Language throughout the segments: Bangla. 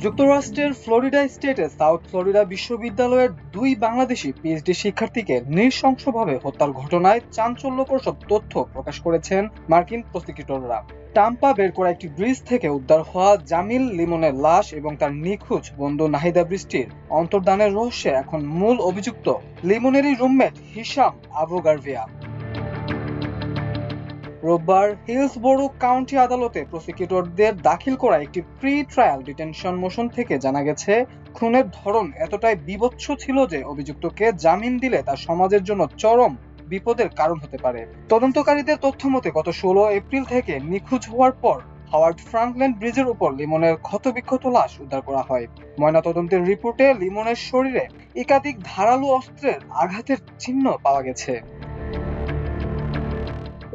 যুক্তরাষ্ট্রের ফ্লোরিডা স্টেটে সাউথ ফ্লোরিডা বিশ্ববিদ্যালয়ের দুই বাংলাদেশি পিএইচডি শিক্ষার্থীকে নৃশংসভাবে হত্যার ঘটনায় চাঞ্চল্যকর সব তথ্য প্রকাশ করেছেন মার্কিন প্রসিকিউটররা। টাম্পা বের করা একটি ব্রিজ থেকে উদ্ধার হওয়া জামিল লিমনের লাশ এবং তার নিখোঁজ বন্ধু নাহিদা বৃষ্টির অন্তর্ধানের রহস্যে এখন মূল অভিযুক্ত লিমনেরই রুমমেট হিশাম আবু গার্ভিয়া। রোববার হিলসবোরো কাউন্টি আদালতে প্রসিকিউটরদের দাখিল করা একটি প্রি ট্রায়াল ডিটেনশন মোশন থেকে জানা গেছে, খুনের ধরন এতটাই বীভৎস ছিল যে অভিযুক্তকে জামিন দিলে তা সমাজের জন্য চরম বিপদের কারণ হতে পারে। তদন্তকারীদের তথ্য মতে গত 16 এপ্রিল থেকে নিখোঁজ হওয়ার পর হাওয়ার্ড ফ্রাঙ্কল্যান্ড ব্রিজের উপর লিমনের ক্ষতবিক্ষত লাশ উদ্ধার করা হয়। ময়নাতদন্তের রিপোর্টে লিমনের শরীরে একাধিক ধারালো অস্ত্রের আঘাতের চিহ্ন পাওয়া গেছে।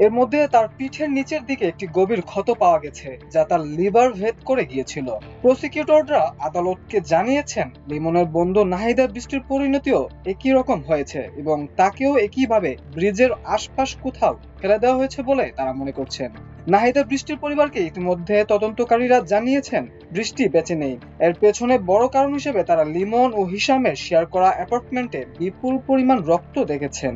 এর মধ্যে তার পিঠের নিচের দিকে একটি গভীর ক্ষত পাওয়া গেছে, যা তার লিভার ভেদ করে গিয়েছিল। প্রসিকিউটররা আদালতকে জানিয়েছেন, লিমনের বন্ধু নাহিদা বৃষ্টির পরিণতিও একই রকম হয়েছে এবং তাকেও একইভাবে ব্রিজের আশপাশ কোথাও ফেলে দেওয়া হয়েছে বলে তারা মনে করছেন। নাহিদা বৃষ্টির পরিবারকে ইতিমধ্যে তদন্তকারীরা জানিয়েছেন বৃষ্টি বেঁচে নেই। এর পেছনে বড় কারণ হিসেবে তারা লিমন ও হিশামের শেয়ার করা অ্যাপার্টমেন্টে বিপুল পরিমাণ রক্ত দেখেছেন।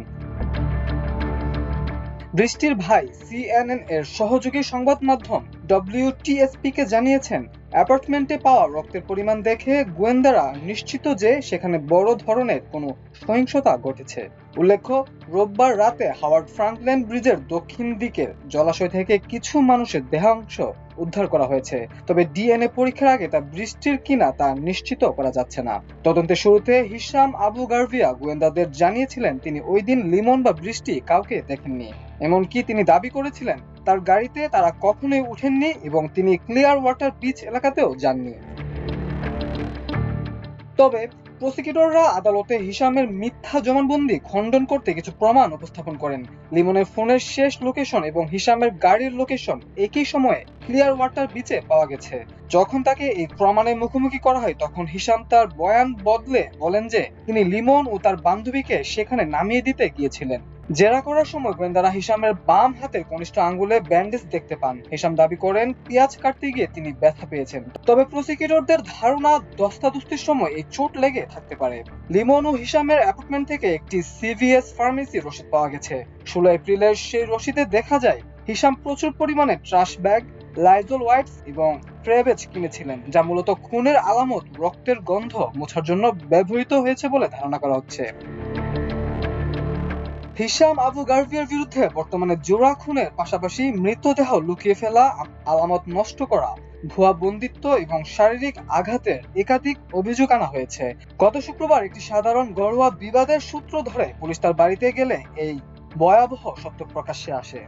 বৃষ্টির ভাই সিএনএন এর সহযোগী সংবাদ মাধ্যম ডব্লিউটিএসপি কে জানিয়েছেন, অ্যাপার্টমেন্টে পাওয়া রক্তের পরিমাণ দেখে গোয়েন্দারা নিশ্চিত যে সেখানে বড় ধরনের কোনো সহিংসতা ঘটেছে। উল্লেখ্য, রোববার রাতে হাওয়ার্ড ফ্রাঙ্কল্যান্ড ব্রিজের দক্ষিণ দিকের জলাশয় থেকে কিছু মানুষের দেহাংশ উদ্ধার করা হয়েছে, তবে ডিএনএ পরীক্ষার আগে তা বৃষ্টির কিনা তা নিশ্চিত করা যাচ্ছে না। তদন্তের শুরুতে হিশাম আবু গার্ভিয়া গোয়েন্দাদের জানিয়েছিলেন তিনি ওই দিন লিমন বা বৃষ্টি কাউকে দেখেননি। এমনকি তিনি দাবি করেছিলেন তার গাড়িতে তারা কখনোই উঠেননি এবং তিনি ক্লিয়ার ওয়াটার বিচ এলাকাতেও যাননি। তবে প্রসিকিউটররা আদালতে হিশামের মিথ্যা জবানবন্দি খণ্ডন করতে কিছু প্রমাণ উপস্থাপন করেন। লিমনের ফোনের শেষ লোকেশন এবং হিশামের গাড়ির লোকেশন একই সময়ে ক্লিয়ার ওয়াটার বিচে পাওয়া গেছে। যখন তাকে এই প্রমাণের মুখোমুখি করা হয় তখন হিশাম তার বয়ান বদলে বলেন যে তিনি লিমন ও তার বান্ধবীকে সেখানে নামিয়ে দিতে গিয়েছিলেন। জেরা করার সময় গোয়েন্দারা হিশামের বাম হাতের কনিষ্ঠ আঙ্গুলে ব্যান্ডেজ দেখতে পান। হিশাম দাবি করেন পেঁয়াজ কাটতে গিয়ে তিনি ব্যথা পেয়েছেন, তবে প্রসিকিউটরদের ধারণা ধস্তাধস্তির সময় এই চোট লেগে থাকতে পারে। লিমন ও হিশামের অ্যাপার্টমেন্ট থেকে একটি সিভিএস ফার্মেসি রসিদ পাওয়া গেছে। 16 এপ্রিলের সেই রসিদে দেখা যায় হিশাম প্রচুর পরিমাণে ট্রাশ ব্যাগ, লাইজল ওয়াইপস এবং ট্রেবেজ কিনেছিলেন, যা মূলত খুনের আলামত রক্তের গন্ধ মোছার জন্য ব্যবহৃত হয়েছে বলে ধারণা করা হচ্ছে। হিশাম আবু গার্ভিয়ার বিরুদ্ধে বর্তমানে জোড়া খুনের পাশাপাশি মৃতদেহ লুকিয়ে ফেলা, আলামত নষ্ট করা, ভুয়া বন্দিত্ব এবং শারীরিক আঘাতের একাধিক অভিযোগ আনা হয়েছে। গত শুক্রবার একটি সাধারণ ঘরোয়া বিবাদের সূত্র ধরে পুলিশ তার বাড়িতে গেলে এই ভয়াবহ সত্য প্রকাশ্যে আসে।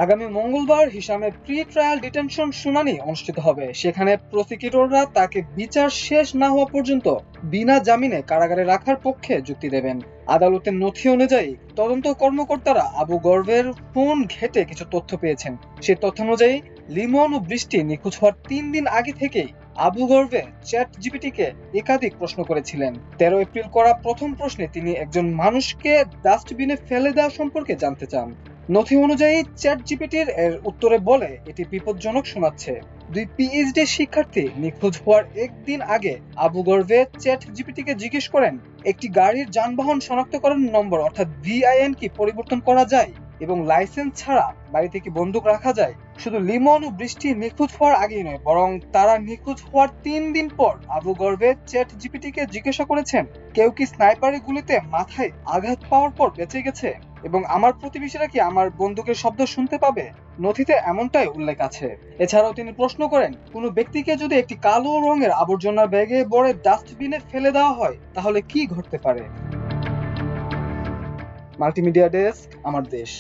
আগামী মঙ্গলবার হিশামের প্রি ট্রায়াল ডিটেনশন শুনানি অনুষ্ঠিত হবে। সেখানে প্রসিকিউটররা তাকে বিচার শেষ না হওয়া পর্যন্ত বিনা জামিনে কারাগারে রাখার পক্ষে যুক্তি দেবেন। আদালতের নথি অনুযায়ী তদন্ত কর্মকর্তারা আবু গর্ভের ফোন ঘেঁটে কিছু তথ্য পেয়েছেন। সেই তথ্য অনুযায়ী লিমন ও বৃষ্টি নিখোঁজ হওয়ার 3 দিন আগে থেকেই আবু গর্ভে চ্যাট জিপিটিকে একাধিক প্রশ্ন করেছিলেন। 13 এপ্রিল করা প্রথম প্রশ্নে তিনি একজন মানুষকে ডাস্টবিনে ফেলে দেওয়া সম্পর্কে জানতে চান। নথি অনুযায়ী চ্যাট জিপিটির এর উত্তরে বলে এটি বিপজ্জনক শোনাচ্ছে। দুই পিএইচডি শিক্ষার্থী নিখোঁজ হওয়ার একদিন আগে আবু গর্ভে চ্যাট জিপিটিকে জিজ্ঞেস করেন একটি গাড়ির যানবাহন শনাক্তকরণ নম্বর অর্থাৎ ভিআইএন কি পরিবর্তন করা যায় এবং লাইসেন্স ছাড়া বাড়িতে কি বন্দুক রাখা যায়। শুধু লিমন ও বৃষ্টি নিখোঁজ হওয়ার আগেই নয়, বরং তারা নিখোঁজ হওয়ার 3 দিন পর আবু গর্ভে চ্যাট জিপিটিকে জিজ্ঞাসা করেছেন কেউ কি স্নাইপারের গুলিতে মাথায় আঘাত পাওয়ার পর বেঁচে গেছে এবং আমার প্রতিবেশীরা কি আমার বন্দুকের শব্দ শুনতে পাবে। নথিতে এমনটাই উল্লেখ আছে। এছাড়াও তিনি প্রশ্ন করেন কোনো ব্যক্তিকে যদি একটি কালো রঙের আবর্জনার ব্যাগে ভরে ডাস্টবিনে ফেলে দেওয়া হয় তাহলে কি ঘটতে পারে। মাল্টিমিডিয়া ডেস্ক, আমার দেশ।